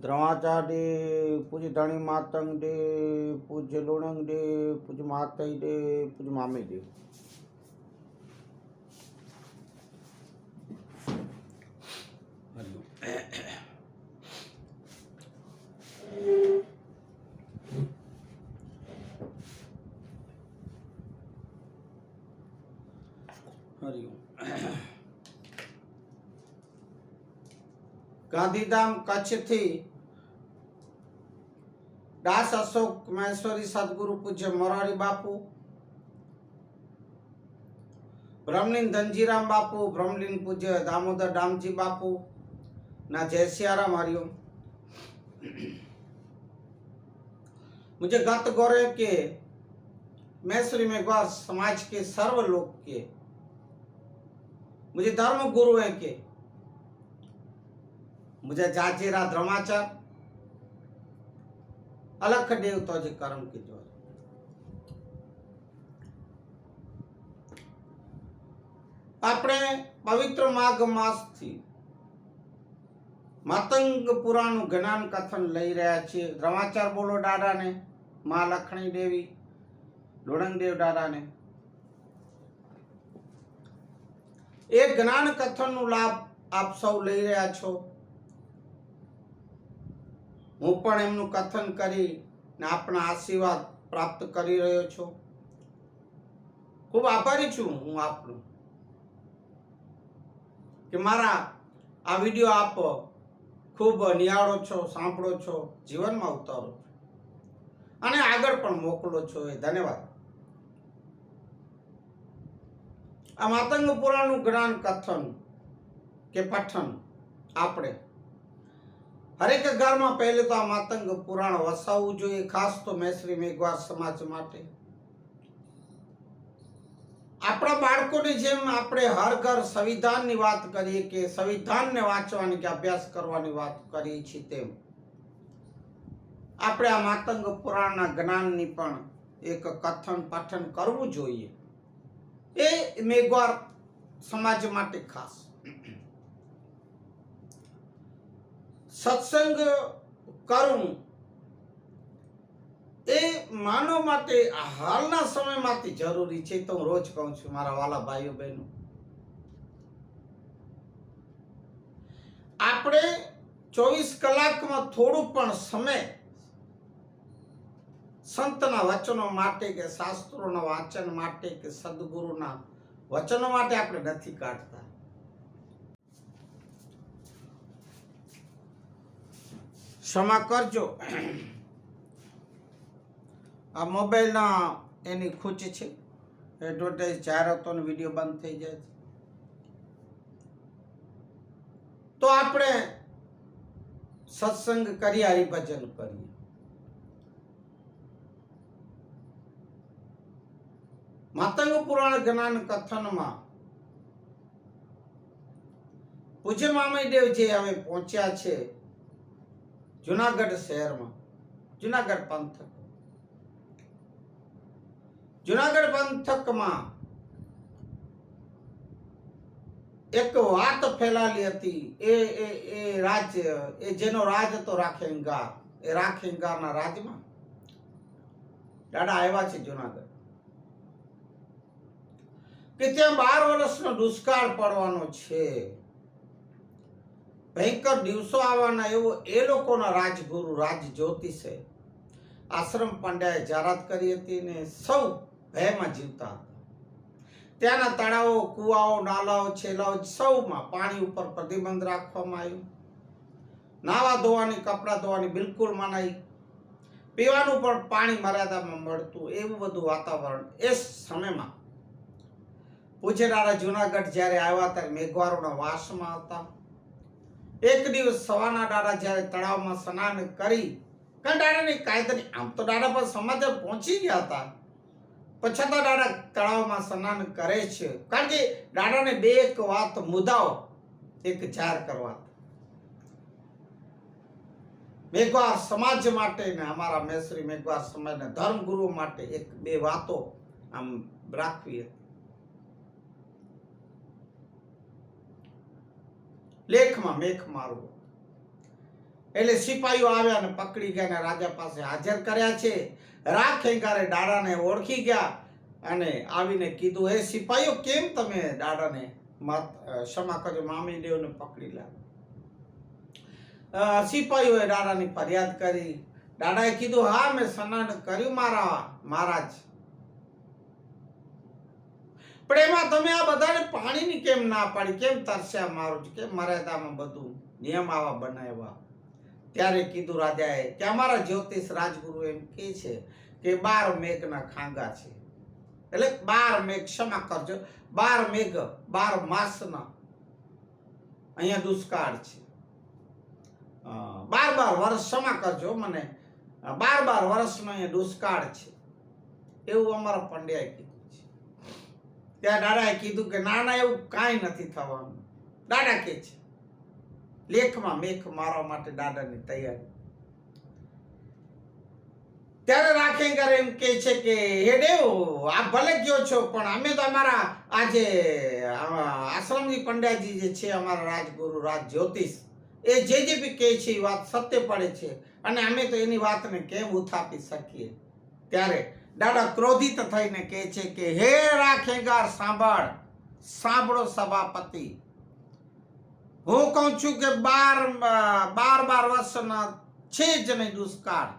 Dronacharya day, पूज्य धनी Matang day, पूज्य लोणंग डे, पूज्य मातई डे, पूज्य मामी डे। गांधीधाम कच्छ थी दास अशोक महेश्वरी सदगुरु पूज्य मोरारी बापू, ब्रह्मलीन धनजीराम बापू, ब्रह्मलीन पूज्य दामोदर दामजी बापू ना जय सियाराम हरिओम। मुझे गत गौरव के महेश्वरी मेघवार समाज के सर्व लोग के मुझे धर्म गुरु है के मुझे जाजीरा धर्माचार अलख देव तो जे कर्म के द्वार આપણે પવિત્ર માઘ માસ થી માતંગ પુરાણનું જ્ઞાન કથન લઈ રહ્યા છીએ। ધર્માચાર બોલો દાદાને, મા લખણી દેવી, લોણંગ દેવ દાદાને એ જ્ઞાન કથનનો લાભ આપ સૌ લઈ રહ્યા છો। હું પણ એમનું કથન કરી ને આપના આશીર્વાદ પ્રાપ્ત કરી રહ્યો છું। ખૂબ આભારી છું હું આપનો કે મારા આ વિડિયો આપ ખૂબ નિહાળો છો, સાંભળો છો, જીવનમાં ઉતારો છો અને આગળ પણ મોકલો છો, એ ધન્યવાદ। આ માતંગ પુરાણનું જ્ઞાન કથન કે પઠન આપણે હરેક ઘરમાં પહેલે તો આ માતંગ પુરાણ વસાવવું જોઈએ, ખાસ તો મહેશ્વરી મેઘવાર સમાજ માટે। આપણા બાળકોની જેમ આપણે હર ઘર સંવિધાનની વાત કરીએ કે સંવિધાનને વાંચવાની કે અભ્યાસ કરવાની વાત કરીએ છીએ તેમ આપણે આ માતંગ પુરાણના જ્ઞાનની પણ એક કથન પઠન કરવું જોઈએ, એ મેઘવાર સમાજ માટે ખાસ। સત્સંગ કરવું એ માનવ માટે હાલના સમયમાંથી જરૂરી છે। તો હું રોજ કહું છું મારા વાલા ભાઈઓ બહેનો, આપણે 24 કલાકમાં થોડું પણ સમય સંતના વચનો માટે કે શાસ્ત્રોના વાંચન માટે કે સદગુરુના વચનો માટે આપણે નથી કાઢતા। ક્ષમા કરજો, આ મોબાઈલના એની ખૂચ છે, એડવર્ટાઇઝ જાહેરાતોનો વિડીયો બંધ થઈ જાય છે। તો આપણે સત્સંગ કરીએ, હરિભજન કરીએ। માતંગ પુરાણ જ્ઞાન કથનમાં પૂજ્ય મામઈદેવ જે હવે પહોંચ્યા છે જુનાગઢ શહેરમાં, જુનાગઢ પંથક। જુનાગઢ પંથકમાં એક વાત ફેલાલી હતી, એ રાજ્ય એ જેનો રાજ હતો રાખેંગાર, એ રાખેંગારના રાજમાં દાદા આવ્યા છે જુનાગઢ કે ત્યાં 12 વર્ષનો દુષ્કાળ પડવાનો છે, ભયંકર દિવસો આવવાના, એવો એ લોકોના રાજગુરુ રાજ જ્યોતિષે આશ્રમ પંડ્યાએ જાહેરાત કરી હતી ને સૌ ભયમાં જીવતા હતા। ત્યાંના તળાવો, કુવાઓ, નાલાઓ, છેલાઓ સૌમાં પાણી ઉપર પ્રતિબંધ રાખવામાં આવ્યું। નાવા ધોવાની, કપડાં ધોવાની બિલકુલ મનાઈ, પીવાનું પણ પાણી મર્યાદામાં મળતું, એવું બધું વાતાવરણ એ સમયમાં પૂજ્ય દાદા જુનાગઢ જ્યારે આવ્યા ત્યારે મેઘવારોના વાસમાં હતા। એક દિવસ સવારના દાદા જ્યારે તળાવમાં સ્નાન કરી, કારણ દાદાની કાયદાની આમ તો દાદા પર સમાચાર પહોંચી ગયા હતા, પછી દાદા તળાવમાં સ્નાન કરે છે, કારણ કે દાદાને બે એક વાત મુદ્દાઓ એક જાહેર કરવા, મેઘવાર સમાજ માટે ને અમારા મહેશ્વરી મેઘવાર સમાજના ધર્મગુરુ માટે એક બે વાતો આમ રાખવી હતી। લેખમાં મેખ મારવો, એટલે સિપાહીઓ આવ્યા અને પકડી ગયા અને રાજા પાસે હાજર કર્યા છે. રાખેંગારે દાડાને ઓળખી ગયા અને આવીને કીધું, હે સિપાહીઓ, કેમ તમે દાડાને ક્ષમા કરજો, મામીદેવને પકડી લાવ્યા. સિપાહીઓએ દાડાની ફરિયાદ કરી. દાદાએ કીધું, હા, મેં સ્નાન કર્યું મારા મહારાજ, પણ એમાં તમે આ બધાને પાણીની કેમ ના પાડી, કેમ તરસ્યા મારો છો, કેમ મર્યાદામાં બધું નિયમ આવા બનાવ્યા. ત્યારે કીધું રાજાએ કે અમારા જ્યોતિષ રાજગુરુ એમ કહે છે કે 12 મેઘના ખાંગા છે, એટલે 12 મેઘ, ક્ષમા કરજો, 12 મેઘ 12 માસના અહીંયા દુષ્કાળ છે. 12 વર્ષ, ક્ષમા કરજો મને, 12 વર્ષનો અહીંયા દુષ્કાળ છે, એવું અમારા પંડ્યાએ કીધું છે. ત્યાં દાદાએ કીધું કે ના ના, એવું કાંઈ નથી થવાનું. દાદા કે છે લેખમાં મેખ મારવા માટે દાદાની તૈયારી. ત્યારે રાખેંગર એમ કે છે કે હે દેવ, આપ ભલે ગયો છો, પણ અમે તો અમારા આજે આશ્રમજી પંડ્યાજી જે છે, અમારા રાજગુરુ રાજ જ્યોતિષ, એ જે બી કહે છે એ વાત સત્ય પડે છે, અને અમે તો એની વાતને કેમ ઉથાપી શકીએ. ત્યારે દાદા ક્રોધિત થઈને કહે છે કે હે રાખેંગાર, સાંભળો સભાપતિ, હું કહું છું કે 12 વર્ષના છે જ નહીં દુષ્કાળ,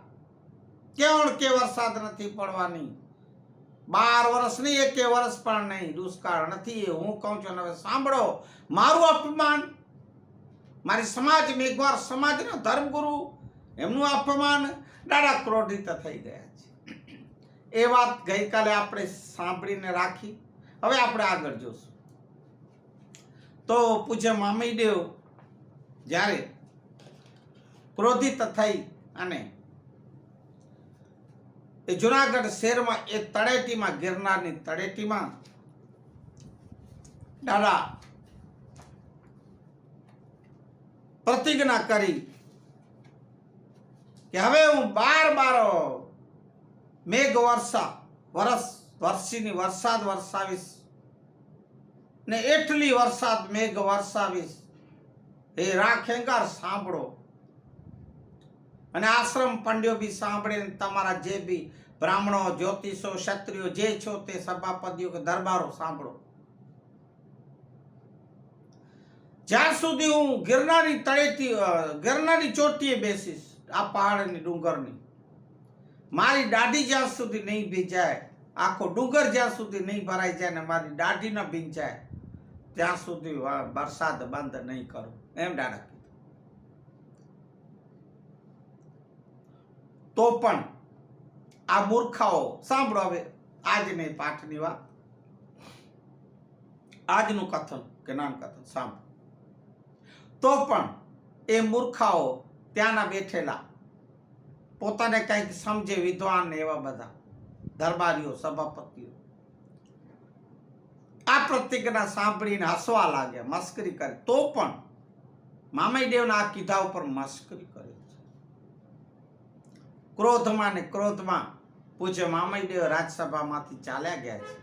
કેવળ કે વરસાદ નથી પડવાની, 12 વર્ષ નહીં, 1 વર્ષ પણ નહીં દુષ્કાળ નથી. હું કહું છું, હવે સાંભળો મારું અપમાન, મારી સમાજ, મેઘવાર સમાજના ધર્મગુરુ, એમનું અપમાન. દાદા ક્રોધિત થઈ ગયા છે. એ વાત ગઈકાલે આપણે સાંભળીને રાખી. હવે આપણે આગળ જોશું. તો પૂજ્ય મામીદેવ જ્યારે ક્રોધિત થઈ અને એ જુનાગઢ શહેરમાં એ તળેટીમાં, ગિરનારની તળેટીમાં દાદા પ્રતિજ્ઞા કરી કે હવે હું 12 મેઘ વર્ષીની વરસાદ વરસાવીશ ને એટલી વરસાદ મેઘ વરસાવીશ. એ રાખેંગાર સાંભળો, અને આશ્રમ પંડ્યો બી સાંભળે, તમારા જે બી બ્રાહ્મણો, જ્યોતિષો, ક્ષત્રિયો જે છો તે સભાપતિઓ કે દરબારો સાંભળો. જ્યાં સુધી હું ગિરનારની ચોટીએ બેસીશ, આ પહાડની ડુંગરની, મારી દાઢી જ્યાં સુધી નહીં ભીંજાય, આખો ડુંગર જ્યાં સુધી નહીં ભરાઈ જાય ને મારી દાઢી ન ભીંજાય, ત્યાં સુધી વરસાદ બંધ નહીં કરું, એમ દાદા કીધું. તો પણ આ મૂર્ખાઓ, સાંભળો હવે આજની પાઠની વાત, આજનું કથન કે નામ કથન સાંભળો. તો પણ એ મૂર્ખાઓ ત્યાંના બેઠેલા પોતાને કંઈક સમજે વિદ્વાન ને એવા બધા દરબારીઓ, સભાપતિઓ આ પ્રતિજ્ઞા સાંભળીને હસવા લાગ્યા, મસ્કરી કરી. તો પણ મામીદેવના આ કીધા ઉપર મસ્કરી કરે છે. ક્રોધમાં ને ક્રોધમાં પૂજ્ય મામીદેવ રાજસભામાંથી ચાલ્યા ગયા છે.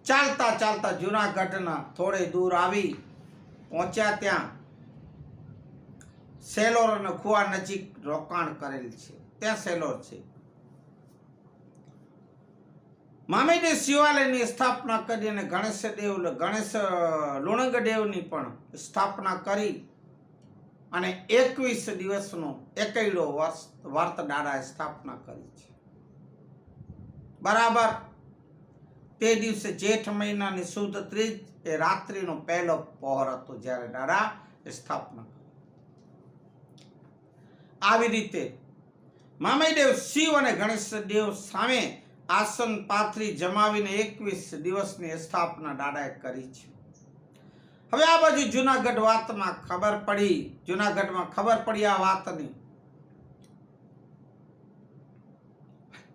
ચાલતા ચાલતા જુનાગઢના થોડે દૂર આવી પહોંચ્યા. ત્યાં સેલોર અને કુવા નજીક રોકાણ કરેલ છે. ત્યાં સેલોર છે. મામીદેવ શિવાલયની સ્થાપના કરી અને ગણેશ લુણંગદેવની પણ સ્થાપના કરી અને 21 દિવસનો એકેયડો વર્ત દાદાએ સ્થાપના કરી છે. બરાબર તે દિવસે જેઠ મહિનાની સુદ ત્રીજ એ રાત્રિનો પહેલો પહોર હતો જ્યારે દાદા સ્થાપના કરી. આવી રીતે મામીદેવ શિવ અને ગણેશ દેવ સામે આસન પાથરી જમાવીને 21 દિવસની સ્થાપના દાદાએ કરી છે. હવે આ બાજુ જુનાગઢમાં ખબર પડી આ વાતની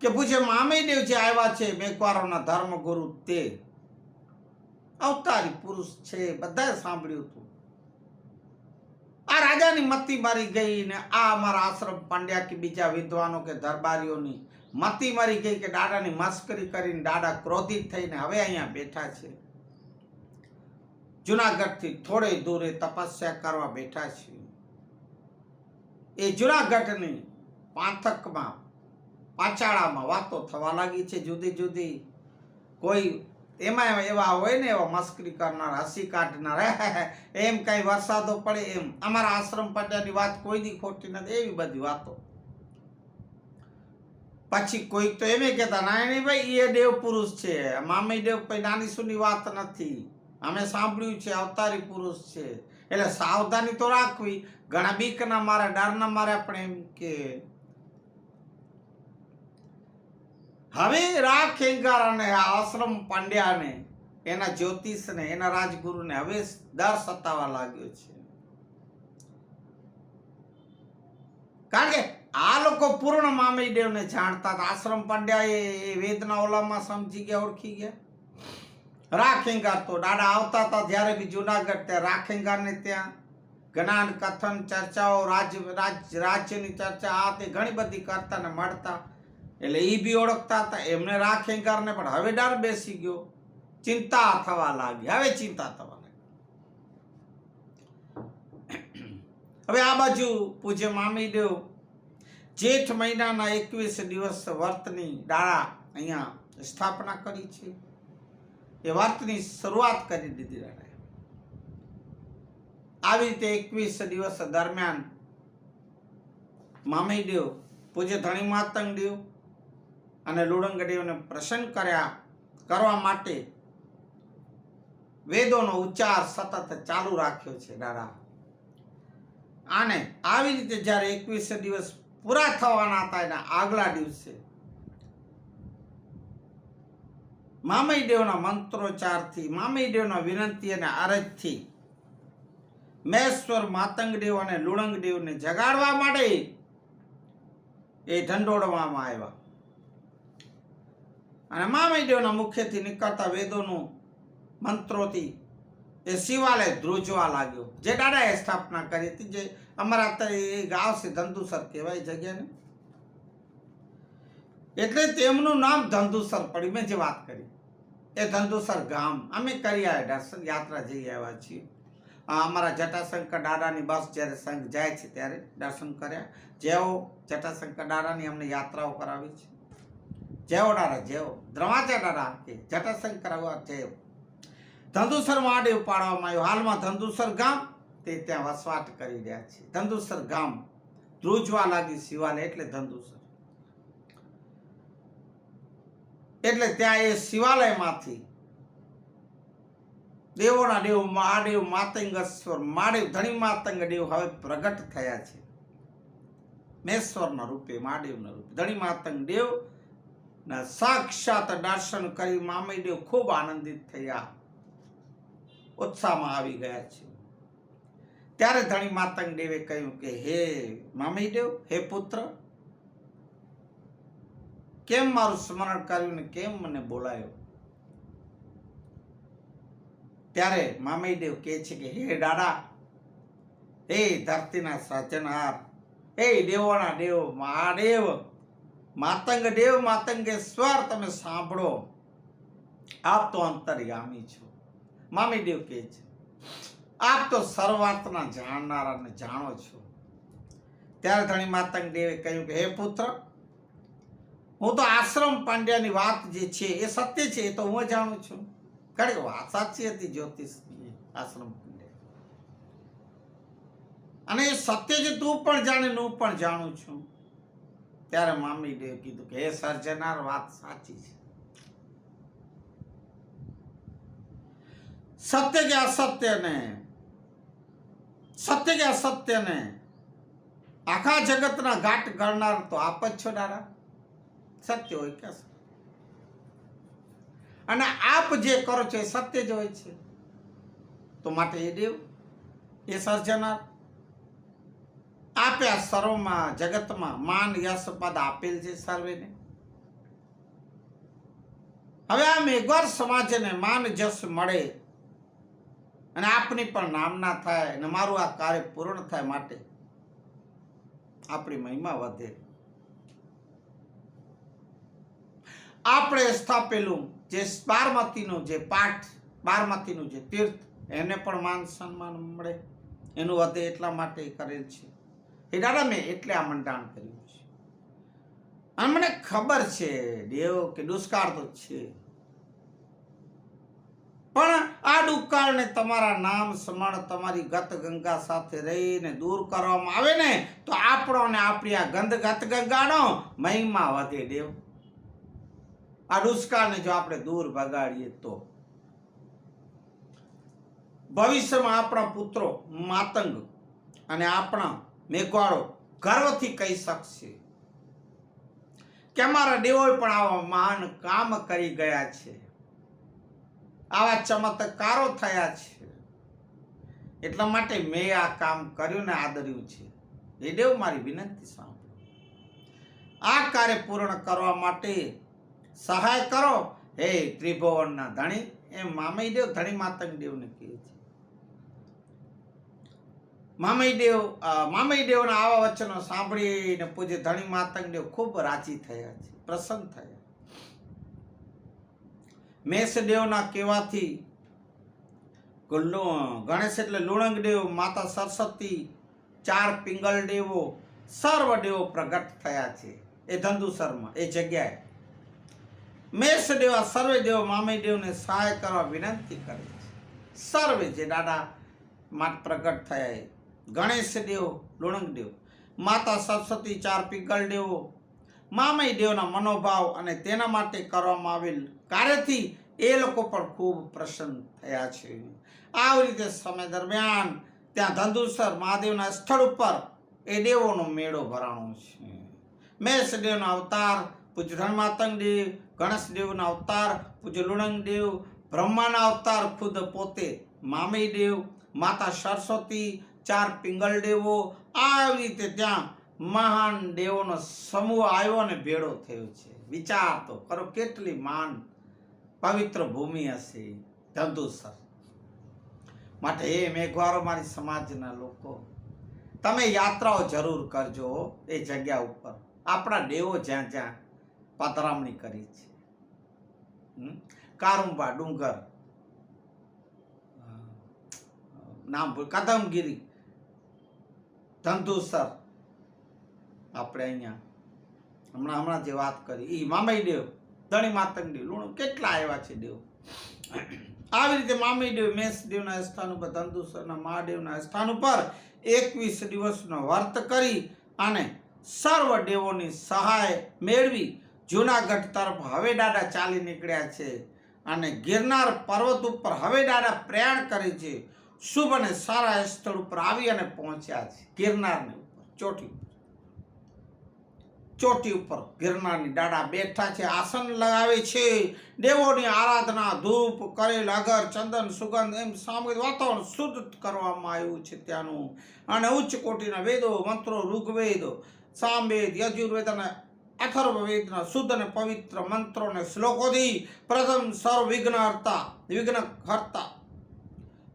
કે પૂછે મામીદેવ જે આવ્યા છે મેઘવારોના ધર્મગુરુ, તે અવતારી પુરુષ છે, બધાએ સાંભળ્યું હતું. આ રાજાની મતી મારી ગઈ ને આ અમારા આશ્રમ પંડ્યા કે બીજા વિદ્વાનો કે દરબારીઓની મતી મારી ગઈ કે દાદાની મસ્કરી કરીને દાદા ક્રોધિત થઈને હવે અહીંયા બેઠા છે. જુનાગઢથી થોડે દૂરે તપસ્યા કરવા બેઠા છે. એ જુનાગઢની પાંથકમાં પાચાળામાં વાતો થવા લાગી છે જુદી જુદી. કોઈ એમાં એવા હોય ને એવા મસ્કરી કરનાર, હસી કાઢનાર, એમ કઈ વરસાદો પડે એમ અમારા આશ્રમ પંડ્યાની વાત કોઈ દી ખોટી નથી, એવી બધી વાતો. પછી કોઈક તો એમ કહેતા નારાયણી ભાઈ એ દેવ પુરુષ છે, મામી દેવ કોઈ નાની સુની વાત નથી, અમે સાંભળ્યું છે અવતારી પુરુષ છે, એટલે સાવધાની તો રાખવી. ઘણા બીકના મારે, ડરના મારે આપણે એમ કે હવે રાખેંગાર અને આશ્રમ પાંડ્યાને, એના જ્યોતિષને, એના રાજગુરુને હવે ડર સતાવા લાગ્યો છે. કારણ કે આ લોકો પૂર્ણ મામીદેવને જાણતા હતા. આશ્રમ પાંડ્યા એ વેદના ઓલામાં સમજી ગયા, ઓળખી ગયા. રાખેંગાર તો દાદા આવતા હતા જ્યારે બી જુનાગઢ, ત્યાં રાખેંગારને ત્યાં જ્ઞાન કથન ચર્ચાઓ, રાજ્યની ચર્ચા આ તે ઘણી બધી કરતા ને મળતા, એટલે એ બી ઓળખતા હતા. એમને રાખેંગારને પણ હવે ડર બેસી ગયો, ચિંતા થવા લાગી. હવે ચિંતા થવા લાગી. હવે આ બાજુ પૂજ્ય મામીદેવ જેઠ મહિનાના 21 દિવસ વર્તની દાડા અહીંયા સ્થાપના કરી છે. એ વર્તની શરૂઆત કરી દીધી દાડા. આવી રીતે 21 દિવસ દરમિયાન મામીદેવ પૂજ્ય ધણી માતંગ દેવ અને લુડંગ દેવને પ્રસન્ન કરવા માટે વેદોનો ઉચ્ચાર સતત ચાલુ રાખ્યો છે દાદા. અને આવી રીતે જ્યારે 21 દિવસ પૂરા થવાના હતા એના આગલા દિવસે મામીદેવના મંત્રોચ્ચારથી, મામીદેવના વિનંતી અને અરજથી મહેશ્વર માતંગદેવ અને લુણંગદેવને જગાડવા માટે એ ઢંઢોળવામાં આવ્યા. અને મામીદેવના મુખેથી નીકળતા વેદોનું મંત્રોથી એ શિવાલય ધ્રુજવા લાગ્યો, જે દાદાએ સ્થાપના કરી હતી. જે અમારા અત્યારે એ ગાવ છે ધંધુસર કહેવાય જગ્યાને, એટલે તેમનું નામ ધંધુસર પડ્યું. મેં જે વાત કરી એ ધંધુસર ગામ અમે કરી આવ્યા, દર્શન યાત્રા જઈ આવ્યા છીએ. અમારા જટાશંકર દાદાની બસ જ્યારે સંઘ જાય છે ત્યારે દર્શન કર્યા. જેઓ જટાશંકર દાદાની અમને યાત્રાઓ કરાવી છે. જેવો દાદા, જેવો દ્રવાચા દાદા કે જટાશંકર જેવો ધંધુસર મહાદેવ પાડવામાં આવ્યો. હાલમાં ધંધુસર ગામ તે ત્યાં વસવાટ કરી રહ્યા છે. ધંધુસર ગામ ધ્રુજવા લાગી શિવાલય એટલે ધંધુસર. એટલે ત્યાં એ શિવાલયમાંથી દેવોના દેવ મહાદેવ માતંગેશ્વર મહાદેવ ધણી માતંગ દેવ હવે પ્રગટ થયા છે. મેશ્વરના રૂપે, મહાદેવના રૂપે ધણી માતંગ દેવ ના સાક્ષાત દર્શન કરી મામીદેવ ખૂબ આનંદિત થયા, ઉત્સાહમાં આવી ગયા છે. ત્યારે ધણી માતંગ દેવે કહ્યું કે હે મામીદેવ, હે પુત્ર, કેમ મારું સ્મરણ કર્યું ને કેમ મને બોલાયો? ત્યારે મામીદેવ કહે છે કે હે દાદા, હે ધરતીના સર્જનહાર, હે દેવોના દેવ મહાદેવ માતંગ દેવ માતંગેશ્વર, તમે સાંભળો, આપ તો અંતર્યામી છો. મામીદેવ કહે છે આપ તો સર્વાર્થના જાણનારાને જાણો છો. ત્યારે ધણી માતંગ દેવે કહ્યું કે હે પુત્ર, હું તો આશ્રમ પાંડ્યાની વાત જે છે એ સત્ય છે, એ તો હું જાણું છું. કારણ કે વાત સાચી હતી જ્યોતિષની, આશ્રમ પાંડ્યા, અને એ સત્ય છે તું પણ જાણે ને હું પણ જાણું છું. ત્યારે મામીદેવ કીધું કે હે સર્જનાર, વાત સાચી છે. સત્ય કે અસત્યને, સત્ય કે અસત્યને આખા જગતના ઘાટ ગણનાર તો આપ જ છો દાદા. સત્ય હોય કે અસત્ય, અને આપ જે કરો છો એ સત્ય જ હોય છે. તો માટે એ દેવ, એ સર્જનાર, આપે આ સર્વમાં જગતમાં માન યશ પદ આપેલ છે સર્વેને. હવે આ મેઘવાર સમાજને માન જશ મળે અને આપની પણ નામના થાય અને મારું આ કાર્ય પૂર્ણ થાય, માટે આપણી મહિમા વધે. આપણે સ્થાપેલું જે બારમતીનું જે પાઠ, બારમતીનું જે તીર્થ, એને પણ માન સન્માન મળે, એનું વધે એટલા માટે કરેલ છે. એ દાદા મેં એટલે આ મંડાણ કર્યું છે અને મને ખબર છે દેવ કે દુષ્કાળ તો છે, પણ આ દુષ્કાળને તમારા નામ સ્મરણ તમારી ગત ગંગા સાથે રહીને દૂર કરવામાં આવે ને તો આપણો ને આપણી આ ગત ગંગાનો મહિમા વધે દેવ. આ દુષ્કાળને જો આપણે દૂર ભગાડીએ તો ભવિષ્યમાં આપણા પુત્રો માતંગ અને આપણા મેઘવાળો ગર્વથી કહી શકશે કે અમારા દેવોએ પણ આવા મહાન કામ કરી ગયા છે, આવા ચમત્કારો થયા છે, એટલા માટે મેં આ કામ કર્યું ને આદર્યું છે. એ દેવ મારી વિનંતી સાંભળો, આ કાર્ય પૂર્ણ કરવા માટે સહાય કરો હે ત્રિભુવનના ધણી. એમ મામઈ દેવ ધણી માતંગ દેવને કહે છે. મામઈ દેવના આવા વચનો સાંભળીને પૂજ્ય ધણી માતંગ દેવ ખૂબ રાજી થયા છે, પ્રસન્ન થયા. મેષદેવના કહેવાથી ગણેશ એટલે લુણંગ દેવ, માતા સરસ્વતી, 4 પિંગલ દેવો, સર્વ દેવો પ્રગટ થયા છે એ ધંધુસરમાં એ જગ્યાએ. મેષદેવ આ સર્વે દેવો મામઈ દેવને સહાય કરવા વિનંતી કરે છે. સર્વે જે દાદા માટે પ્રગટ થયા એ ગણેશ દેવ, લુણંગ દેવ, માતા સરસ્વતી, 4 પિંગલ દેવો, મામઈ દેવના મનોભાવ અને તેના માટે કરવામાં આવેલ કાર્યથી એ લોકો પણ ખૂબ પ્રસન્ન થયા છે. આવી રીતે સમય દરમિયાન ત્યાં ધંધુસર મહાદેવના સ્થળ ઉપર એ દેવોનો મેળો ભરાણો છે. મેષ દેવના અવતાર પૂજ્ય ધનમાતંગ દેવ, ગણેશ દેવના અવતાર પૂજ્ય લુણંગ દેવ, બ્રહ્માના અવતાર ખુદ પોતે મામઈ દેવ, માતા સરસ્વતી, 4 પિંગલ દેવો. આવી રીતે ત્યાં મહાન દેવોનો સમૂહ આવ્યો અને ભેળો થયો છે. વિચાર તો કરો કેટલી મહાન પવિત્ર ભૂમિ હશે ધંધુસર. માટે એ મેઘવારો મારી સમાજના લોકો, તમે યાત્રાઓ જરૂર કરજો એ જગ્યા ઉપર. આપણા દેવો જ્યાં જ્યાં પધરામણી કરી છે, કારુંબા ડુંગર, નામ કદમગીરી, ધંધુસર, આપણે અહીંયા હમણાં જે વાત કરી એ મામઈ દેવ, ધણી માતંગ દેવ, લુણું, કેટલા આવ્યા છે દેવ. આવી રીતે મામઈ દેવ મેષ દેવના સ્થાન ઉપર, ધંધુસરના મહાદેવના સ્થાન ઉપર 21 દિવસનો વર્ત કરી અને સર્વ દેવોની સહાય મેળવી જૂનાગઢ તરફ હવે દાદા ચાલી નીકળ્યા છે અને ગિરનાર પર્વત ઉપર હવે દાદા પ્રયાણ કરે છે. શુભ અને સારા સ્થળ ઉપર આવી અને પહોંચ્યા છે. ગિરનારની ઉપર ચોટી ઉપર ગિરનારની દાદા બેઠા છે, આસન લગાવે છે, દેવોની આરાધના, ધૂપ કરેલ, અગર, ચંદન, સુગંધ એમ સામૂહિક વાતાવરણ શુદ્ધ કરવામાં આવ્યું છે ત્યાંનું. અને ઉચ્ચ કોટીના વેદો, મંત્રો, ઋગ્વેદ, સામવેદ, યજુર્વેદ અને અથર્વવેદના શુદ્ધ અને પવિત્ર મંત્રો અને શ્લોકોથી પ્રથમ સર્વ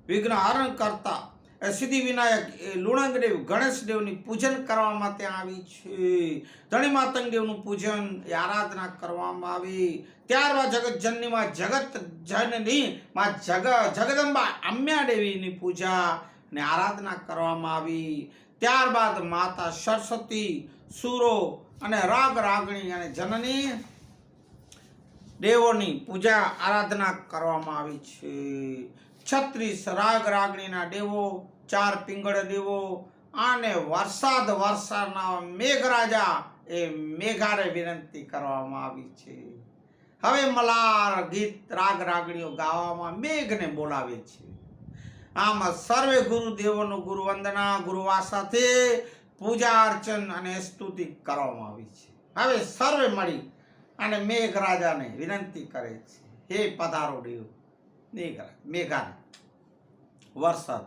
વિઘ્ન હરણ કરતા સિદ્ધિ વિનાયક લુણંગ દેવ, ગણેશ દેવની પૂજન કરવામાં ત્યાં આવી છે. ધણી માતંગ દેવનું પૂજન એ આરાધના કરવામાં આવી. ત્યારબાદ જગત જનની માં જગત જનની માં જગદંબા અમ્યા દેવીની પૂજા અને આરાધના કરવામાં આવી. ત્યારબાદ માતા સરસ્વતી, સુરો અને રાગ રાગણી અને જનની દેવોની પૂજા આરાધના કરવામાં આવી છે. 36 રાગ રાગણીના દેવો, 4 પિંગળ દેવો અને વરસાદના મેઘરાજા એ મેઘારે વિનંતી કરવામાં આવી છે. હવે મલાર ગીત રાગ રાગણીઓ ગાવામાં મેઘને બોલાવે છે. આમ સર્વે ગુરુદેવોનો ગુરુવંદના ગુરુવા સાથે પૂજા અર્ચન અને સ્તુતિ કરવામાં આવી છે. હવે સર્વે મળી અને મેઘરાજાને વિનંતી કરે છે, હે પધારો દેવ મેઘાને વરસાદ.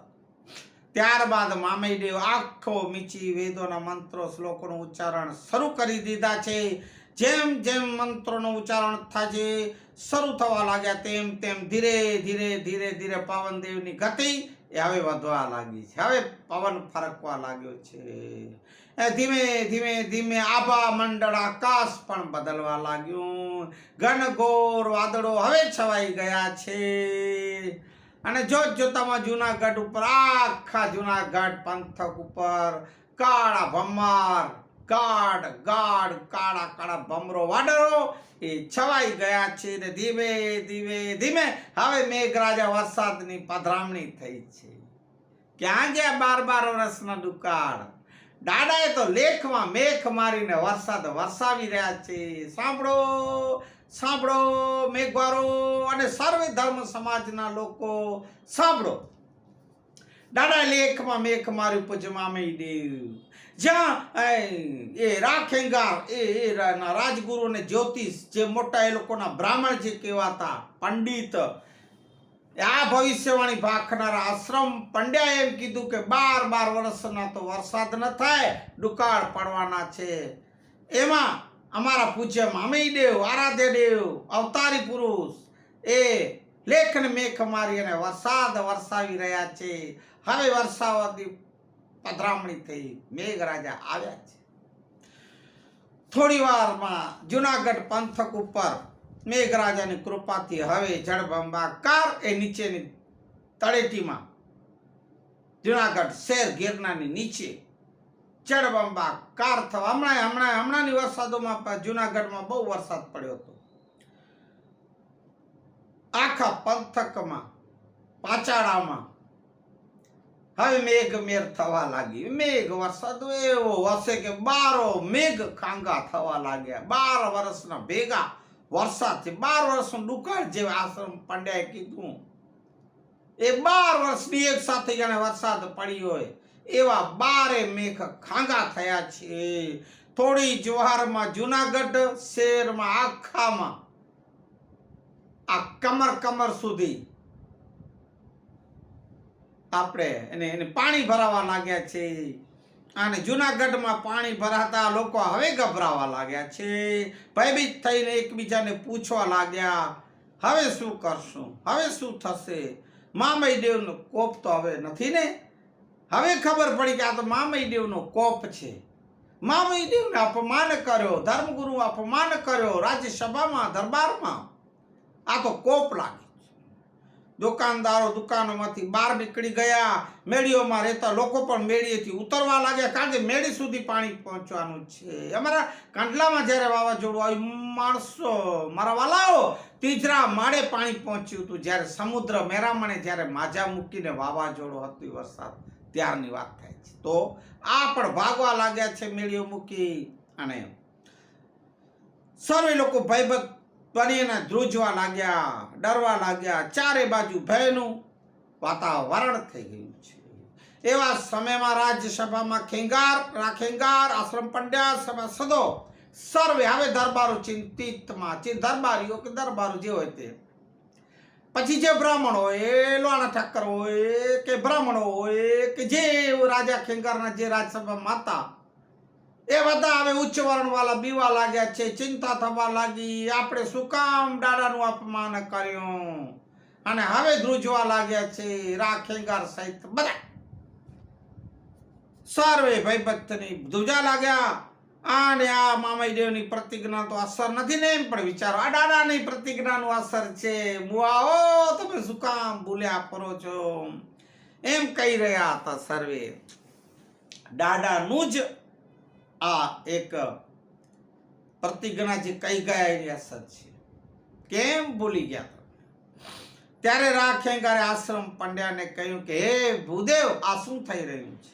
ત્યારબાદ મામઈ દેવ આખો મીચી વેદોના મંત્રો શ્લોકોનું ઉચ્ચારણ શરૂ કરી દીધા છે. જેમ જેમ મંત્રોનું ઉચ્ચારણ થાય છે શરૂ થવા લાગ્યા તેમ તેમ ધીરે ધીરે પવનદેવની ગતિ એ હવે વધવા લાગી છે. હવે પવન ફરકવા લાગ્યો છે. ધીમે આભા મંડળ આકાશ પણ બદલવા લાગ્યું. ઘનઘોર વાદળો હવે છવાઈ ગયા છે અને જોતામાં જૂનાગઢ ઉપર, આખા જૂનાગઢ પંથક ઉપર કાળા ભમ્માર ગાઢ ગાઢ કાળા કાળા ભમરો વાદળો એ છવાઈ ગયા છે ને ધીમે ધીમે ધીમે હવે મેઘરાજા વરસાદની પધરામણી થઈ છે. ક્યાં ગયા 12 વર્ષના દુકાળ? દાદાએ તો લેખમાં મેઘ મારીને વરસાદ વરસાવી રહ્યા છે. સાંભળો સાંભળો મેઘવારો અને સર્વે ધર્મ સમાજના લોકો સાંભળો. દાદા લેખમાં મેઘ માર્યું પૂજ્ય મામઈ દેવ. જ્યાં એ રાખેંગાર એ રાજગુરુ અને જ્યોતિષ જે મોટા એ લોકોના બ્રાહ્મણ જે કહેવાતા પંડિત, આ ભવિષ્યવાણી ભાખનારા આશ્રમ પંડ્યાએ એમ કીધું કે 12 વર્ષના તો વરસાદ ન થાય, દુકાળ પડવાના છે. એમાં અમારા પૂજ્ય મામઈ દેવ આરાધ્ય દેવ અવતારી પુરુષ એ લેખને મેઘ મારી અને વરસાદ વરસાવી રહ્યા છે. હવે વરસાવવાની પધરામણી થઈ, મેઘરાજા આવ્યા છે. થોડી વારમાં જુનાગઢ પંથક ઉપર મેઘરાજાની કૃપાથી હવે જળબંબાકાર એ નીચેની તળેટીમાં જુનાગઢ શહેર ગિરનારની નીચે જળબંબાકાર થવા હમણાંની વરસાદોમાં જુનાગઢમાં બહુ વરસાદ પડ્યો હતો. આખા પંથકમાં પાચાડામાં હવે મેઘ થવા લાગી. મેઘ વરસાદ એવો વરસે કે 12 મેઘ ખાંગા થવા લાગ્યા. 12 વર્ષના ભેગા વરસાદથી 12 વર્ષનું દુકાળ જે આશ્રમ પંડ્યાએ કીધું એ 12 વર્ષની એક સાથે જાણે વરસાદ પડી હોય એવા 12 મેઘ ખાંગા થયા છે. થોડી જવારમાં જુનાગઢ શહેરમાં આખામાં આ કમર સુધી આપણે એને પાણી ભરાવા લાગ્યા છે. અને જુનાગઢમાં પાણી ભરાતા લોકો હવે ગભરાવા લાગ્યા છે. ભયભીત થઈને એકબીજાને પૂછવા લાગ્યા, હવે શું કરશું, હવે શું થશે? મામઈ દેવનો કોપ તો હવે નથી ને? હવે ખબર પડી કે આ તો મામઈ દેવનો કોપ છે. મામઈ દેવને અપમાન કર્યો, ધર્મગુરુ અપમાન કર્યો રાજ્યસભામાં દરબારમાં. આ તો કોપ લાગે. દુકાનદારો દુકાનોમાંથી બહાર નીકળી ગયા. મેળીઓમાં રહેતા લોકો પણ મેળીએથી ઉતરવા લાગ્યા, કારણ કે મેળી સુધી પાણી પહોંચવાનું છે. અમારા કાંડલામાં જ્યારે વાવાઝોડું આવ્યું, માણસો મારા વાલાઓ ત્રીજરા માળે પાણી પહોંચ્યું હતું. જ્યારે સમુદ્ર મેરામણે જ્યારે માજા મૂકીને વાવાઝોડું હતું વરસાદ, ત્યારની વાત થાય છે. તો આ પણ ભાગવા લાગ્યા છે મેળીઓ મૂકી. અને સર્વે લોકો ભયભીત બનીને ધ્રુજવા લાગ્યા, ડરવા લાગ્યા. ચારે બાજુ ભયનું વાતાવરણ થઈ ગયું છે. એવા સમયમાં રાજ્યસભામાં ખેંગાર આશ્રમ પંડ્યા સભાસદો સર્વે હવે દરબારો ચિંતિતમાં દરબારીઓ કે દરબારો જે હોય તે, પછી જે બ્રાહ્મણો હોય, લોણા ઠક્કર હોય કે બ્રાહ્મણો હોય કે જે રાજા ખેંગારના જે રાજ્યસભામાં હતા એ બધા હવે ઉચ્ચ વર્ણ વાળા બીવા લાગ્યા છે. ચિંતા થવા લાગી, આપણે શું કામ દાદાનું અપમાન કર્યું, અને હવે ધ્રુજવા લાગ્યા છે. રાખેંગાર સહિત બધા સર્વે ભયભક્તની ધ્રુજા લાગ્યા. અને આ મામઈ દેવની પ્રતિજ્ઞા તો અસર નથી ને એમ પણ વિચારો, આ દાદાની પ્રતિજ્ઞાનું અસર છે. મુઆઓ તમે શું કામ ભૂલ્યા કરો છો, એમ કહી રહ્યા હતા સર્વે. દાદાનું જ આ એક પ્રતિજ્ઞા જે કહી ગયા એની અસર છે. કેમ ભૂલી ગયા? ત્યારે રાખેંગારે આશ્રમ પંડ્યાને કહ્યું કે હે ભૂદેવ, આ શું થઈ રહ્યું છે?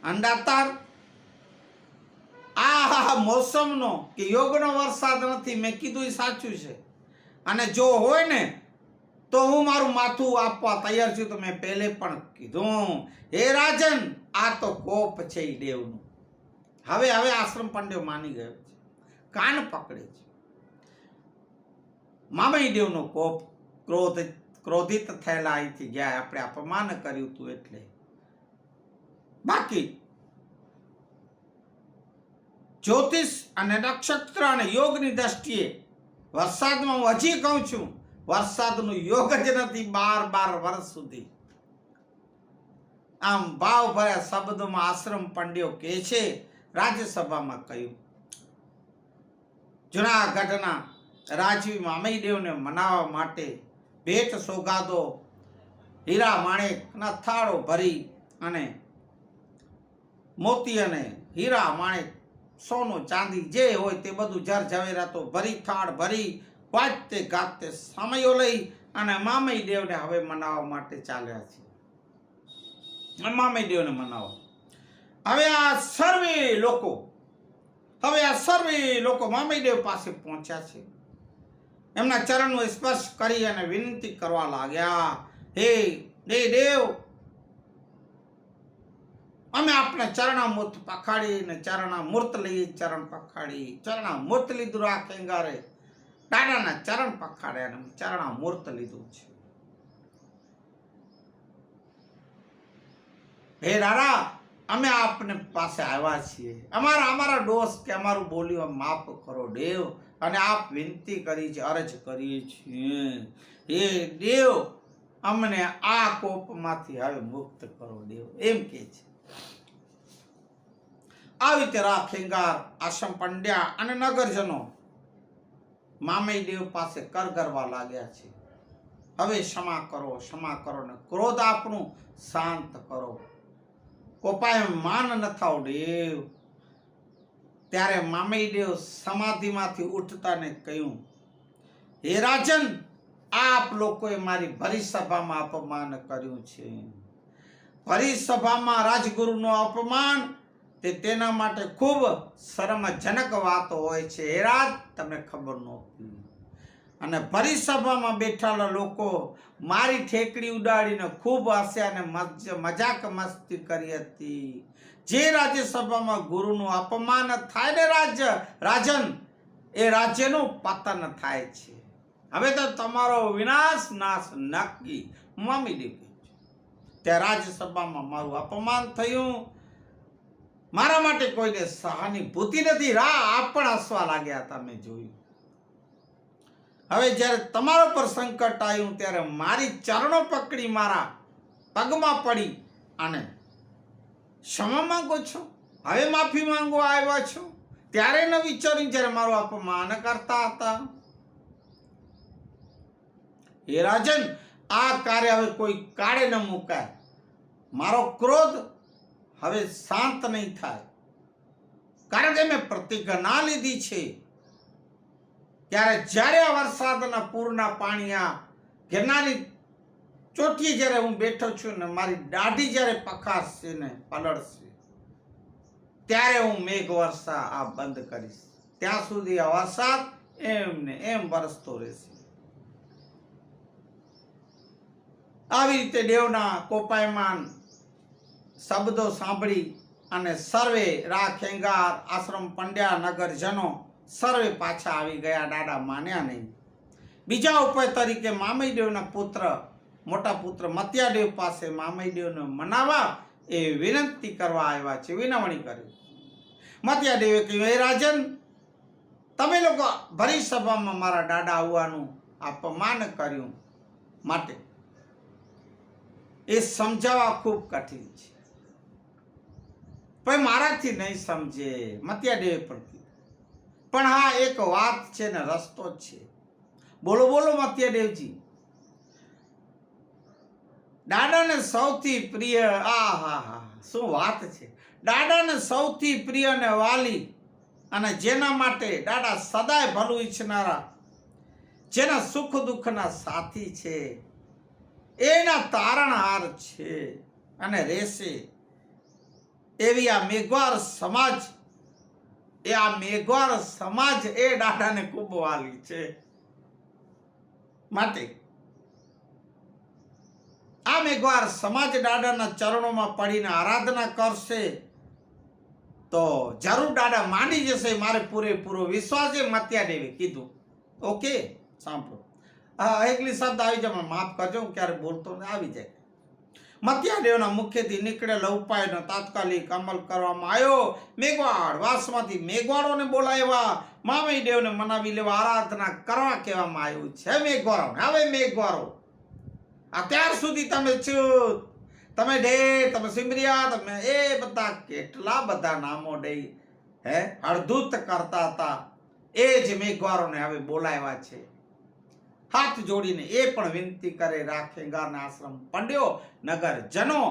અંડાતાર આ મોસમનો કે યોગનો વરસાદ નથી. મેં કીધું એ સાચું છે, અને જો હોય ને તો હું મારું માથું આપવા તૈયાર છું. તો મેં પહેલે પણ કીધું, હે રાજન, આ તો કોપ છે એ દેવનું. હવે આશ્રમ પંડ્યો માની ગયો છે, કાન પકડે છે. મામઈ દેવનો કોપ, ક્રોધિત થયેલા અહીંથી ગયા, આપણે અપમાન કર્યું હતું એટલે. બાકી જ્યોતિષ અને નક્ષત્ર અને યોગની દ્રષ્ટિએ વરસાદમાં હું હજી કહું છું, વરસાદનું યોગ જ નથી 12 વર્ષ સુધી. આમ ભાવ ભર્યા શબ્દોમાં આશ્રમ પંડ્યો કહે છે. રાજ્યસભામાં કહ્યું, જુનાગઢના રાજવી મામઈ દેવને મનાવવા માટે ભેટ સોગાદો હીરા માણેકના થાળો ભરી અને મોતી અને હીરા માણેક સોનું ચાંદી જે હોય તે બધું જર ઝવેરાતો ભરી થાળ ભરી વાજતે ગાતે સમયો લઈ અને મામઈ દેવને હવે મનાવવા માટે ચાલ્યા છે. મામઈ દેવને મનાવો. હવે આ સર્વે લોકો મામઈ દેવ પાસે પહોંચ્યા છે. એમના ચરણનો સ્પર્શ કરી અને વિનંતી કરવા લાગ્યા, હે દેવ, અમે આપને ચરણામૂર્ત પખાડીને ચરણામૂર્ત લઈએ, ચરણ પખાડી ચરણામૂર્ત લીધું. રાખેંગારે દાદાના ચરણ પખાડ્યા અને ચરણામૂર્ત લીધું છે. હે દાદા, અમે આપને પાસે આવ્યા છીએ, અમારા દોષ કે અમારું બોલ્યું માફ કરો દેવ, અને આપ વિનંતી કરી છે, અરજ કરીએ છીએ, હે દેવ, અમને આ કોપમાંથી હવે મુક્ત કરો દેવ, એમ કે છે. આવી રીતે રાખેંગાર, આશ્રમ પંડ્યા અને નગરજનો મામઈ દેવ પાસે કરગરવા લાગ્યા છે. હવે ક્ષમા કરો ને ક્રોધ આપણું શાંત કરો, કોપાયમાન ન થાવ દેવ. ત્યારે મામઈ દેવ સમાધિમાંથી ઉઠતા ને કહ્યું, હે રાજન, આપ લોકોએ મારી ભરી સભામાં અપમાન કર્યું છે. ભરી સભામાં રાજગુરુનું અપમાન તેના માટે ખૂબ શરમજનક વાતો હોય છે. હે રાજ, તમને ખબર નહોતી. અને ભરી સભામાં બેઠેલા લોકો મારી ઠેકડી ઉડાડીને ખૂબ હસ્યા અને મજાક મસ્તી કરી હતી. જે રાજ્યસભામાં ગુરુનું અપમાન થાય ને રાજન, એ રાજ્યનું પતન થાય છે. હવે તો તમારો નાશ નક્કી. મામી દેવી, ત્યાં રાજ્યસભામાં મારું અપમાન થયું, મારા માટે કોઈને સહાનુભૂતિ નથી. આપ પણ હસવા લાગ્યા, તમે જોયું. હવે જ્યારે તમારા પર સંકટ આવ્યું ત્યારે મારી ચરણો પકડી મારા પગમાં પડી અને ક્ષમા માંગો છો, હવે માફી માંગવા આવ્યા છો. ત્યારે ન વિચાર્યું જ્યારે મારું અપમાન કરતા હતા. હે રાજન, આ કાર્ય હવે કોઈ કાળે ન મુકાય. મારો ક્રોધ હવે શાંત નહીં થાય, કારણ કે મેં પ્રતિજ્ઞા લીધી છે. જ્યારે વરસાદના પૂરના પાણી આ ગિરનારની ચોટીએ જ્યારે હું બેઠો છું ને મારી દાઢી જ્યારે પખારશે ને પલળશે, ત્યારે હું મેઘ વર્ષા આ બંધ કરીશ. ત્યાં સુધી આ વરસાદ એમને એમ વરસતો રહેશે. આવી રીતે દેવના કોપાયમાન શબ્દો સાંભળી અને સર્વે રાખેંગાર, આશ્રમ પંડ્યા, નગરજનો સર્વે પાછા આવી ગયા. દાદા માન્યા નહીં. બીજા ઉપાય તરીકે મામઈ દેવના મોટા પુત્ર મત્યાદેવ પાસે મામઈ દેવને મનાવવા એ વિનંતી કરવા આવ્યા છે, વિનવણી કરી. મત્યાદેવે કહ્યું, હે રાજન, તમે લોકો ભરી સભામાં મારા દાદા આવવાનું અપમાન કર્યું માટે એ સમજાવવા ખૂબ કઠિન છે, પણ મારાથી નહીં સમજે. મત્યાદેવે પણ કીધું, પણ હા, એક વાત છે ને રસ્તો જ છે. બોલો મત્યાદેવજી. દાદાને સૌથી પ્રિય, શું વાત છે. દાદાને સૌથી પ્રિય અને વાલી, અને જેના માટે દાદા સદાય ભલું ઈચ્છનારા, જેના સુખ દુઃખના સાથી છે, એના તારણહાર છે અને રહેશે એવી આ મેઘવાર સમાજ એ દાદાને ખૂબ વાલી છે. માટે આ મેઘવાર સમાજ દાદાના ચરણોમાં પડીને આરાધના કરશે તો જરૂર દાદા માની જશે. મારે પૂરેપૂરો વિશ્વાસ છે. મત્યાદેવે કીધું. ઓકે, સાંભળો. એકલી શબ્દ આવી જાય, માફ કરજો, હું ક્યારે બોલતો આવી જાય. મત્યાદેવના મુખેથી નીકળેલા ઉપાયનો તાત્કાલિક અમલ કરવામાં આવ્યો. મેઘવાડ વાસમાંથી મેઘવાડોને બોલાવ્યા, મામઈ દેવને મનાવી લેવા આરાધના કરવા કહેવામાં આવ્યું છે. હવે મેઘવારો, અત્યાર સુધી તમે તમે સિમરિયા, તમે એ બધા કેટલા બધા નામો દઈ હળધૂત કરતા હતા, એ જ મેઘવારોને હવે બોલાવ્યા છે. હાથ જોડીને એ પણ વિનંતી કરે, રાખેંગારના આશ્રમ પંડ્યો, નગરજનો,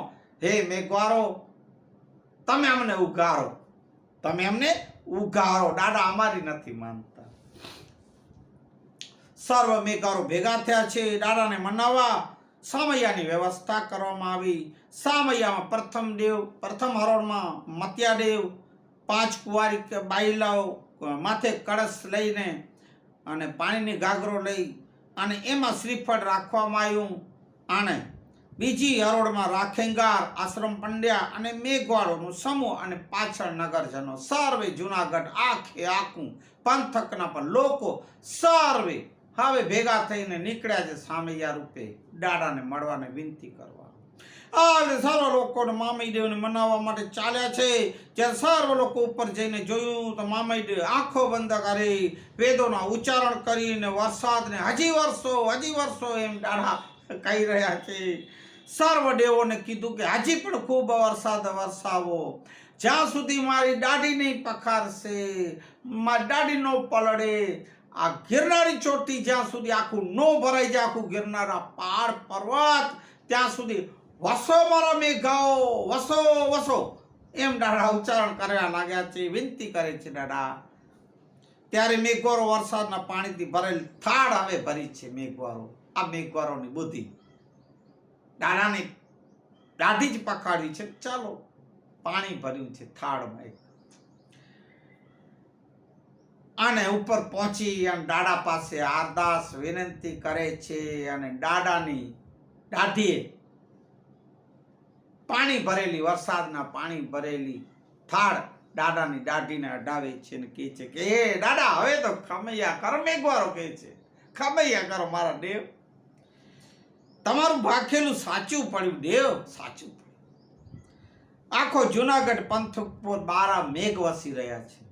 હે મેઘવારો, તમે અમને ઉગારો, તમે અમને ઉગારો. દાદા અમારી નથી માનતા. સર્વ મેઘારો ભેગા થયા છે દાદાને મનાવવા. સામૈયાની વ્યવસ્થા કરવામાં આવી. સામૈયામાં પ્રથમ હરોળમાં મત્યાદેવ, 5 કુંવારી બાઈલાઓ માથે કળશ લઈને અને પાણીની ગાગરો લઈ અને એમાં શ્રીફળ રાખવામાં આવ્યું. અને બીજી હરોળમાં રાખેંગાર, આશ્રમ પંડ્યા અને મેઘવાળોનું સમૂહ અને પાછળ નગરજનો સર્વે જુનાગઢ આખું પંથકના પણ લોકો સર્વે હવે ભેગા થઈને નીકળ્યા છે સામૈયા રૂપે દાદાને મળવાને વિનંતી કરવા. આ સર્વ લોકોને મામૈદેવને મનાવવા માટે ચાલ્યા છે. જ્યારે સર્વ લોકો ઉપર જઈને જોયું તો મામૈદેવ આંખો બંધ કરી વેદોના ઉચ્ચારણ કરીને વરસાદને હજી વર્ષો એમ દાદા કહી રહ્યા છે. સર્વ દેવોને કીધું કે હજી પણ ખૂબ વરસાદ વરસાવો, જ્યાં સુધી મારી દાઢી નહીં પખારશે, મારી દાઢી ન પલળે, આ ગિરનારી ચોટી જ્યાં સુધી આખું નો ભરાઈ જાય, આખું ગિરનારા પહાડ પર્વત ત્યાં સુધી વસો મારા મેઘાઓ, વસો એમ દાદા ઉચ્ચારણ કરવા લાગ્યા છે, વિનંતી કરે છે દાદા. ત્યારે મેઘવારો વરસાદના પાણીથી ભરેલ થાળ હવે ભરી છે મેઘવારો. આ મેઘવારોની બુદ્ધિ દાદાને દાઢી જ પખાડી છે. ચાલો પાણી ભર્યું છે થાળમાં અને ઉપર પહોંચી અને દાદા પાસે અરદાસ વિનંતી કરે છે. અને દાદાની દાઢીએ પાણી ભરેલી, વરસાદના પાણી ભરેલી થાળ દાદાની દાઢીને અડાવે છે અને કહે છે કે હે દાદા હવે તો ખમૈયા કરો. મેઘવારો કહે છે ખમૈયા કરો મારા દેવ, તમારું ભાખેલું સાચું પડ્યું દેવ, સાચું પડ્યું. આખો જુનાગઢ પંથક પર 12 મેઘ વસી રહ્યા છે.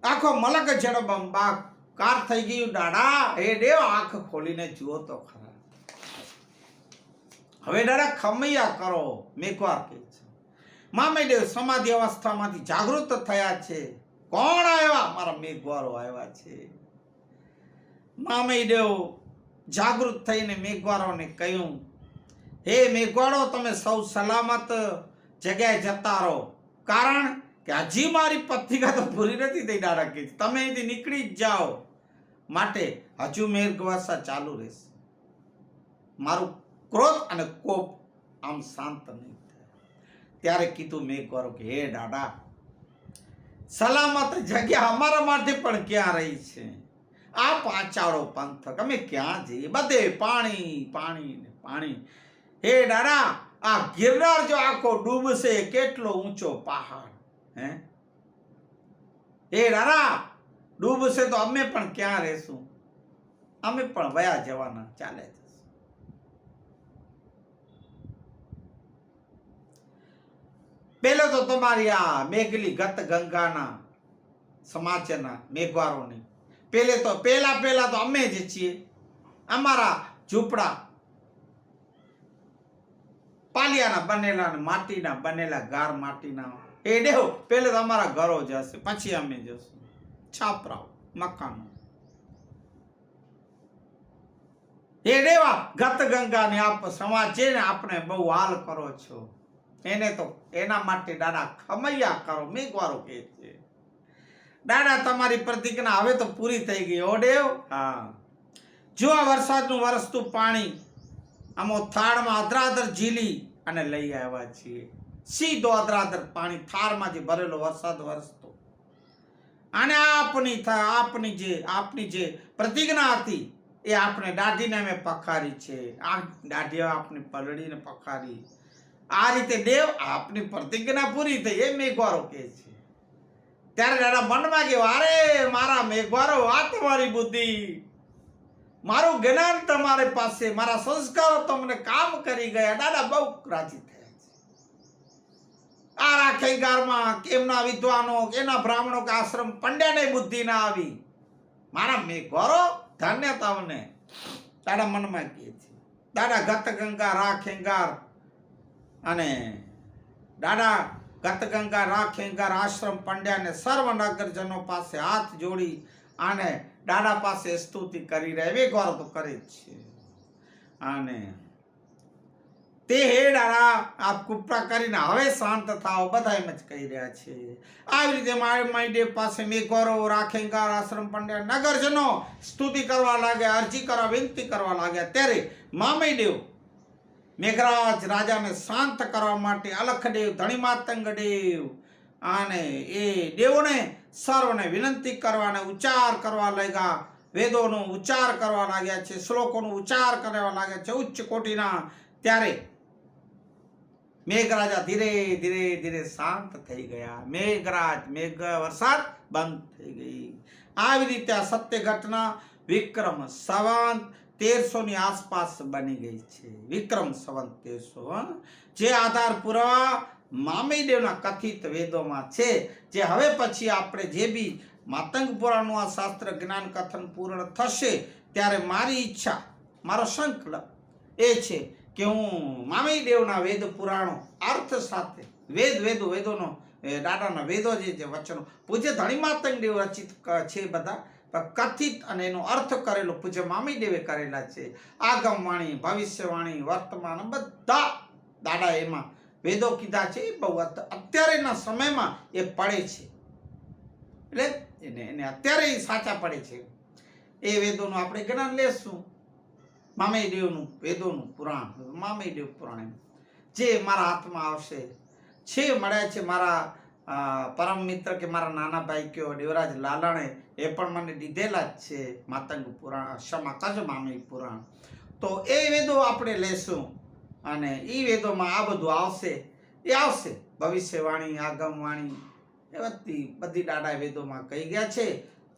આખો મલક જળબંબાકાર થઈ ગયું. દાદા હે દેવ આંખ ખોલીને જુઓ તો ખરા, હવે દાદા ખમૈયા કરો. મેઘવાર કહે છે. મામૈદેવ સમાધિ અવસ્થામાંથી જાગૃત થયા છે. કોણ આવ્યા? મારા મેઘવારો આવ્યા છે. મામૈદેવ જાગૃત થઈને મેઘવારોને કહ્યું, હે મેઘવાળો, તમે સૌ સલામત જગ્યાએ જતા રહો, કારણ કે હજી મારી પત્રિકા તો પૂરી નથી થઈ. દાદા કહે છે તમે અહીંથી નીકળી જ જાઓ, માટે હજુ મેઘવર્ષા ચાલુ રહેશે. મારું ક્રોધ અને કોપ આમ શાંત નહીં થાય. ત્યારે કીધું મેઘવારો કે હે દાદા, સલામત જગ્યા અમારા માટે પણ ક્યાં રહી છે? આ પાંચાળો પંથક અમે ક્યાં જઈએ? બધે પાણી. હે દાદા, આ ગિરનાર જો આખો ડૂબશે, કેટલો ઊંચો પહાડ, હે દાદા ડૂબશે તો અમે પણ ક્યાં રહેશું? અમે પણ વયા જવાના, ચાલે જશે. પેલો તો તમારી આ મેઘલી ગત ગંગાના સમાચારના મેઘવારોની પહેલા તો અમે જ છીએ. અમારા ઝૂંપડા પાલિયાના બનેલા અને માટીના બનેલા, ગાર માટીના. એ દેવ પહેલે તો અમારા ઘરો જશે, પછી અમે જશું. છાપરાઓ, મકાનો. એ દેવા ગત ગંગાની આપ સમાજ છે ને, આપણે બહુ હાલ કરો છો, એને તો એના માટે દાદા ખમૈયા કરો. મેઘવારો કહે છે દાદા તમારી પ્રતિજ્ઞા હવે તો પૂરી થઈ ગઈ હો દેવ. હા, જો આ વરસાદનું વરસતું પાણી આમો થાળમાં અધરાધર ઝીલી અને લઈ આવ્યા છીએ. સીધો અધરાધર પાણી થાળમાં જે ભરેલો વરસાદ વરસતો, અને આપની જે પ્રતિજ્ઞા હતી એ આપણે દાઢીને અમે પખારી છે. આ દાઢી આપની પલળીને પખારી. આ રીતે દેવ આપની પ્રતિજ્ઞા પૂરી થઈ, એ મેઘવારો કહે છે. ત્યારે દાદા મનમાં કે અરે મારા મેઘવારો, આ તમારી બુદ્ધિ, મારું જ્ઞાન તમારી પાસે, મારા સંસ્કારો તમને કામ કરી ગયા. દાદા બહુ રાજી થયા છે. આ રાખેગારમાં કેમના વિદ્વાનો, કેના બ્રાહ્મણો કે આશ્રમ પંડ્યાને બુદ્ધિ ના આવી. મારા મેઘવારો ધન્ય તમને. દાદા મનમાં કહે છે. દાદા ગત ગંગા રાખેગાર અને દાદા ગતગંગા રાખેંગાર આશ્રમ પંડ્યા ને સર્વ નગરજનો પાસે હાથ જોડી અને દાદા પાસે સ્તુતિ કરી રહ્યા. મેઘવારો તો કરે જ છે. અને તે હે દાડા આપ કૃપા કરીને હવે શાંત થાઓ, બધા એમ જ કહી રહ્યા છે. આવી રીતે મામઈદેવ પાસે મેઘવારો રાખેંગાર આશ્રમ પંડ્યા નગરજનો સ્તુતિ કરવા લાગ્યા, અરજી કરવા, વિનંતી કરવા લાગ્યા. ત્યારે મામઈદેવ મેઘરાજ રાજાને શાંત કરવા માટે અલખદેવ, ધણીમાતંગદેવ અને એ દેવોને સર્વને વિનંતી કરવા અને ઉચ્ચાર કરવા લાગ્યા. વેદોનો ઉચ્ચાર કરવા લાગ્યા છે, શ્લોકોનો ઉચ્ચાર કરવા લાગ્યા છે ઉચ્ચ કોટીના. ત્યારે મેઘરાજા ધીરે ધીરે ધીરે શાંત થઈ ગયા. મેઘ વરસાદ બંધ થઈ ગઈ. આવી રીતે આ સત્ય ઘટના વિક્રમ સંવત 1300 ની આસપાસ બની ગઈ છે. વિક્રમ સંવત 1300, જે આધાર પુરાવા મામઈદેવના કથિત વેદોમાં છે. જે હવે પછી આપણે જે બી માતંગ પુરાણનું આ શાસ્ત્ર જ્ઞાન કથન પૂર્ણ થશે ત્યારે મારી ઈચ્છા, મારો સંકલ્પ એ છે કે હું મામઈદેવના વેદ પુરાણો અર્થ સાથે વેદોનો દાદાના વેદો જે વચનો પૂજ્ય ધણીમાતંગદેવ રચિત છે બધા, કથિત અને એનો અર્થ કરેલો પૂજ્ય મામઈદેવે કરેલા છે. આગમવાણી, ભવિષ્યવાણી, વર્તમાન બધા દાદા એમાં વેદો કીધા છે. એ બહુ અત્યારેના સમયમાં એ પડે છે, એટલે એને અત્યારે સાચા પડે છે. એ વેદોનું આપણે જ્ઞાન લેશું. મામઈદેવનું વેદોનું પુરાણ, મામઈદેવ પુરાણ જે મારા હાથમાં આવશે છે, મળ્યા છે મારા પરમ મિત્ર કે મારા નાના ભાઈ કયો દેવરાજ લાલાણે એ પણ મને દીધેલા જ છે. માતંગ પુરાણ, ક્ષમા કરજો મામઈ પુરાણ. તો એ વેદો આપણે લેશું અને એ વેદોમાં આ બધું આવશે. એ આવશે ભવિષ્યવાણી, આગમવાણી, એ બધી દાદા વેદોમાં કહી ગયા છે.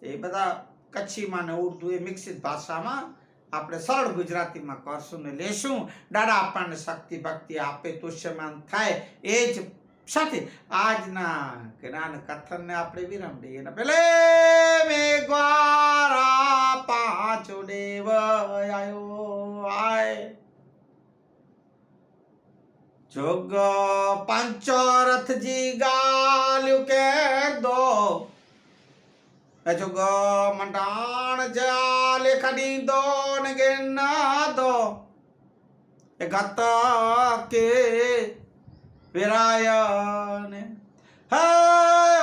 એ બધા કચ્છીમાં ને ઉર્દુ એ મિક્સિત ભાષામાં આપણે સરળ ગુજરાતીમાં કરશું ને લેશું. દાદા આપણને શક્તિ ભક્તિ આપે, તુષ્યમાન થાય. એ જ સાથે આજના જ્ઞાન કથનને આપણે વિરામ દઈએ. પેલે મેઘવારા પાંચો દેવ આયો આય, જોગ પંચરથજી ગાલ્યું કે દો, જોગ મંડાણ જાલે ખડી દો ને ગેના દો, એ ગત કે વિરાયને હે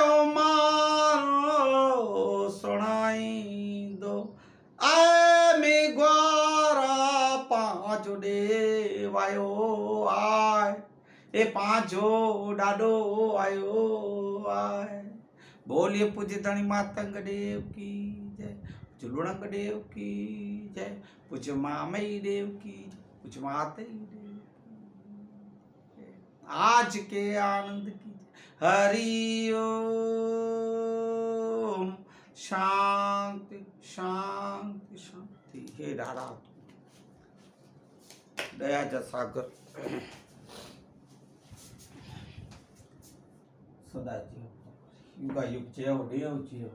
ઓ મારો સુણાઈ દો. આ મેઘવારા પાંચો દેવાયો આય, એ પાંચો દાડો આયો આય. બોલીએ પૂજ્ય ધણી માતંગદેવ કી જય, પૂજ્ય લુણંગદેવ કી જય, પૂજ્ય મામઈદેવ કી જય, પૂજ્ય માતઈદેવ आज के आनंद की हरि ओम. शांति शांति शांति. हे दादा दया जा सागर सदा जीव युगा युग जेव देव जीव.